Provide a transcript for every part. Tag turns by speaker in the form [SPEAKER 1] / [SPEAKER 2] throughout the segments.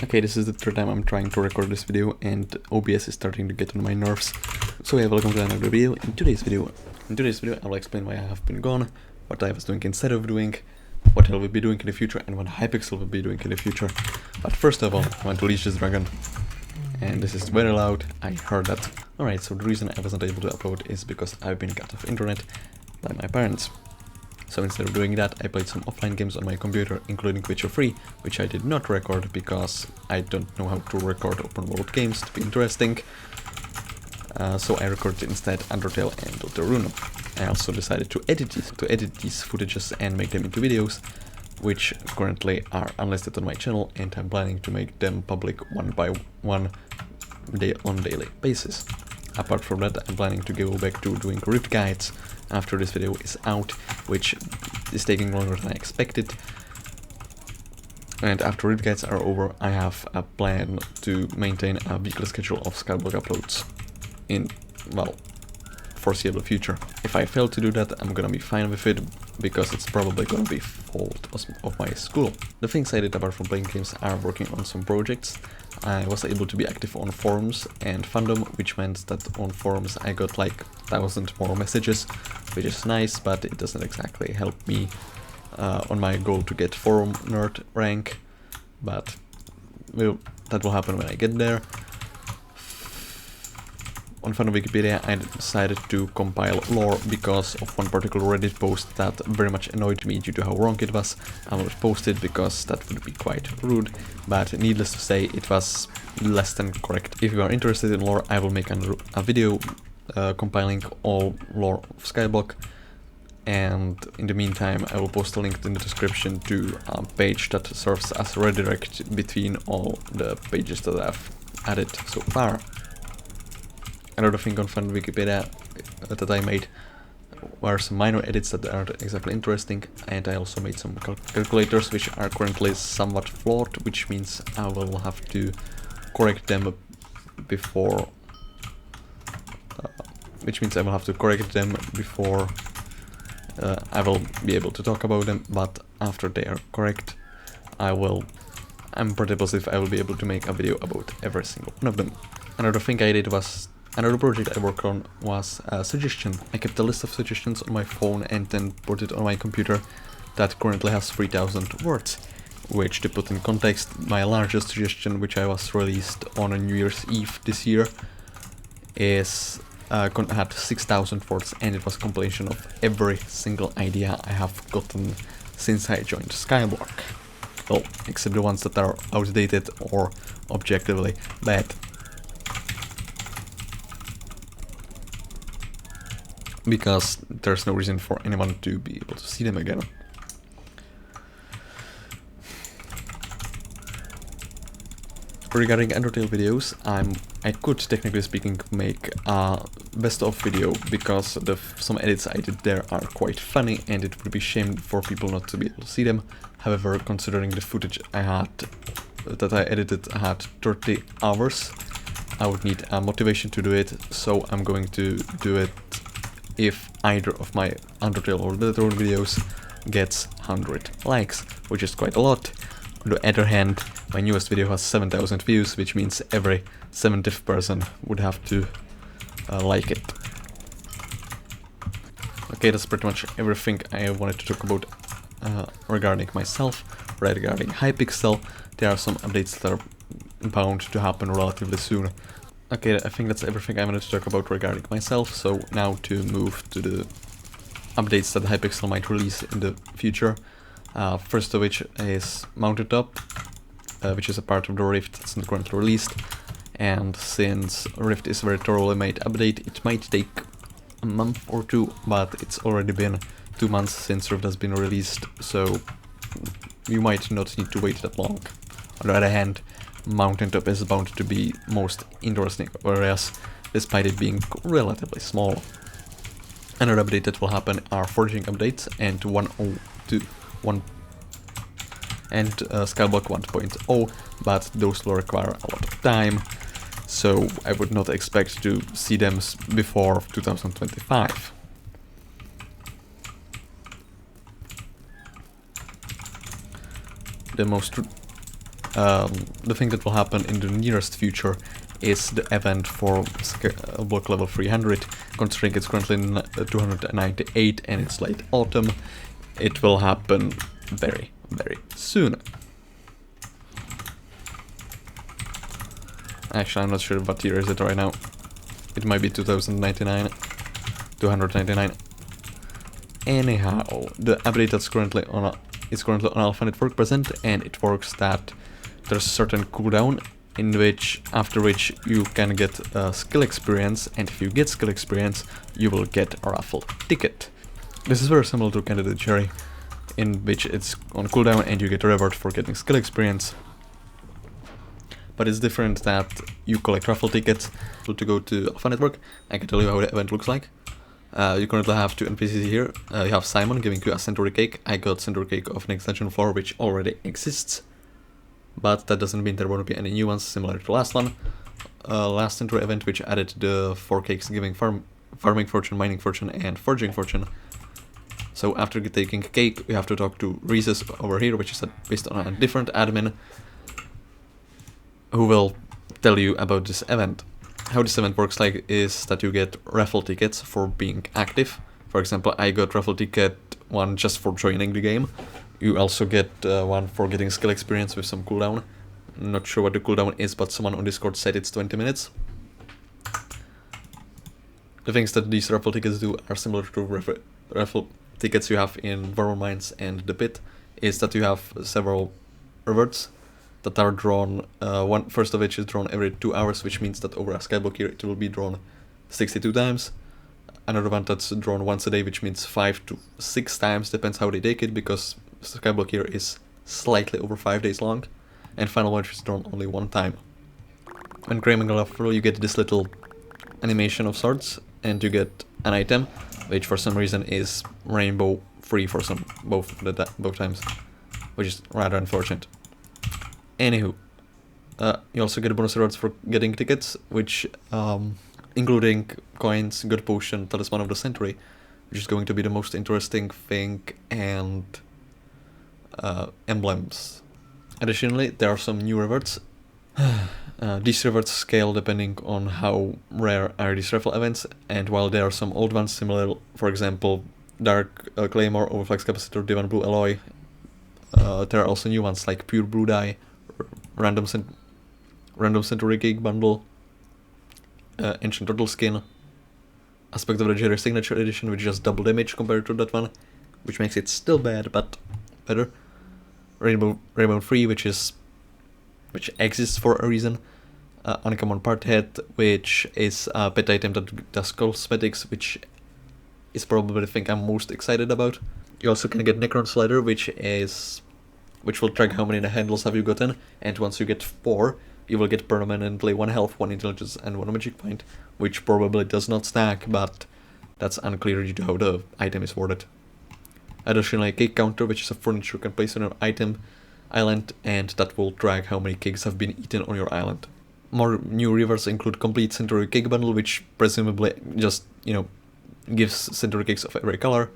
[SPEAKER 1] Okay, this is the third time I'm trying to record this video and OBS is starting to get on my nerves. So yeah, welcome to another video. In today's video I will explain why I have been gone, what I was doing instead of doing, what I will be doing in the future, and what Hypixel will be doing in the future. But first of all, I want to leash this dragon. And this is very loud, I heard that. Alright, so the reason I wasn't able to upload is because I've been cut off internet by my parents. So instead of doing that, I played some offline games on my computer, including Witcher 3, which I did not record because I don't know how to record open world games to be interesting. So I recorded instead Undertale and Deltarune. I also decided to edit these footages and make them into videos, which currently are unlisted on my channel, and I'm planning to make them public one by one on a daily basis. Apart from that, I'm planning to go back to doing rip guides after this video is out, which is taking longer than I expected. And after rip guides are over, I have a plan to maintain a weekly schedule of Skyblock uploads in, well, foreseeable future. If I fail to do that, I'm gonna be fine with it, because it's probably gonna be fault of my school. The things I did apart from playing games are working on some projects. I was able to be active on forums and fandom, which meant that on forums I got like 1,000 more messages, which is nice, but it doesn't exactly help me on my goal to get forum nerd rank, but that will happen when I get there. On Fandom Wikipedia, I decided to compile lore because of one particular Reddit post that very much annoyed me due to how wrong it was. I will post it because that would be quite rude, but needless to say, it was less than correct. If you are interested in lore, I will make a video compiling all lore of Skyblock, and in the meantime I will post a link in the description to a page that serves as a redirect between all the pages that I've added so far. Another thing on Fandom Wikipedia that I made were some minor edits that aren't exactly interesting, and I also made some calculators which are currently somewhat flawed, which means I will have to correct them before I will be able to talk about them, but after they are correct, I'm pretty positive I will be able to make a video about every single one of them. Another project I worked on was a suggestion. I kept a list of suggestions on my phone and then put it on my computer that currently has 3,000 words, which, to put in context, my largest suggestion, which I was released on a New Year's Eve this year, had 6,000 words, and it was a compilation of every single idea I have gotten since I joined Skyblock. Well, except the ones that are outdated or objectively bad. Because there's no reason for anyone to be able to see them again. Regarding Undertale videos, I could, technically speaking, make a best of video, because some edits I did there are quite funny, and it would be shame for people not to be able to see them. However, considering the footage that I edited had 30 hours, I would need a motivation to do it, so I'm going to do it if either of my Undertale or Deltarune videos gets 100 likes, which is quite a lot. On the other hand, my newest video has 7,000 views, which means every 70th person would have to like it. Okay, that's pretty much everything I wanted to talk about regarding myself. Regarding Hypixel, there are some updates that are bound to happen relatively soon. Okay, I think that's everything I wanted to talk about regarding myself, so now to move to the updates that Hypixel might release in the future. First of which is Mounted Up, which is a part of the Rift that's not currently released, and since Rift is a very thoroughly made update, it might take a month or two, but it's already been 2 months since Rift has been released, so you might not need to wait that long. On the other hand, Mounted Up is bound to be most interesting areas, despite it being relatively small. Another update that will happen are forging updates and Skyblock 1.0, but those will require a lot of time, so I would not expect to see them before 2025. The most The thing that will happen in the nearest future is the event for block level 300, considering it's currently 298 and it's late autumn. It will happen very, very soon. Actually, I'm not sure what year is it right now. It might be 2099, 299. Anyhow, the update that's currently on Alpha Network present, and it works that there's a certain cooldown after which you can get skill experience, and if you get skill experience, you will get a raffle ticket. This is very similar to Candidate Cherry, in which it's on cooldown and you get a reward for getting skill experience. But it's different that you collect raffle tickets to go to Alpha Network. I can tell you how the event looks like. You currently have 2 NPCs here. You have Simon giving you a Centauri Cake. I got Centauri Cake of an extension floor which already exists. But that doesn't mean there won't be any new ones similar to last one. Last Centauri event which added the 4 cakes giving farming fortune, mining fortune and forging fortune. So after taking a cake, you have to talk to Reese's over here, which is based on a different admin, who will tell you about this event. How this event works like is that you get raffle tickets for being active. For example, I got raffle ticket 1 just for joining the game. You also get 1 for getting skill experience with some cooldown. Not sure what the cooldown is, but someone on Discord said it's 20 minutes. The things that these raffle tickets do are similar to raffle tickets you have in Warmer Mines and the Pit, is that you have several rewards that are drawn. First of which is drawn every 2 hours, which means that over a Skyblock here it will be drawn 62 times. Another one that's drawn once a day, which means 5 to 6 times, depends how they take it, because Skyblock here is slightly over 5 days long. And final one is drawn only 1 time. When claiming a raffle, you get this little animation of sorts, and you get an item, which for some reason is rainbow free for both times, which is rather unfortunate. Anywho, you also get bonus rewards for getting tickets, which including coins, good potion, talisman of the century, which is going to be the most interesting thing, and emblems. Additionally, there are some new rewards. These rewards scale depending on how rare are these raffle events, and while there are some old ones similar, for example, Dark Claymore, Overflex Capacitor, Divan Blue Alloy, there are also new ones like Pure Blue Dye, Random Centauri Cake Bundle, Ancient Turtle Skin, Aspect of the Jerry Signature Edition, which is just double damage compared to that one, which makes it still bad, but better. Rainbow Free, which exists for a reason. Uncommon Part Head, which is a pet item that does cosmetics, which is probably the thing I'm most excited about. You also can get Necron Slider, which will track how many handles have you gotten, and once you get 4, you will get permanently 1 health, 1 intelligence, and 1 magic point, which probably does not stack, but that's unclear due to how the item is worded. Additionally, a cake counter, which is a furniture you can place on your island, and that will track how many cakes have been eaten on your island. More new rewards include Complete Centauri Cake Bundle, which presumably just, gives Centauri cakes of every color.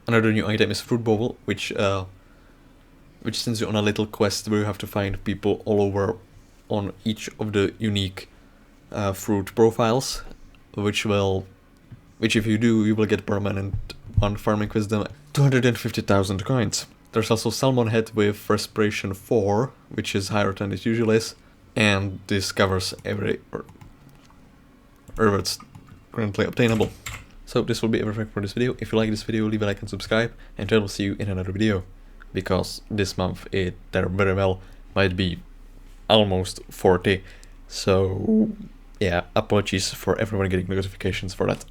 [SPEAKER 1] Another new item is Fruit Bowl, which sends you on a little quest where you have to find people all over on each of the unique fruit profiles, which if you do, you will get permanent 1 farming wisdom, 250,000 coins. There's also Salmon Head with Respiration 4, which is higher than it usually is, and this covers every rewards currently obtainable. So this will be everything for this video. If you like this video, leave a like and subscribe, and I will see you in another video, because this month there very well might be almost 40, so yeah, apologies for everyone getting notifications for that.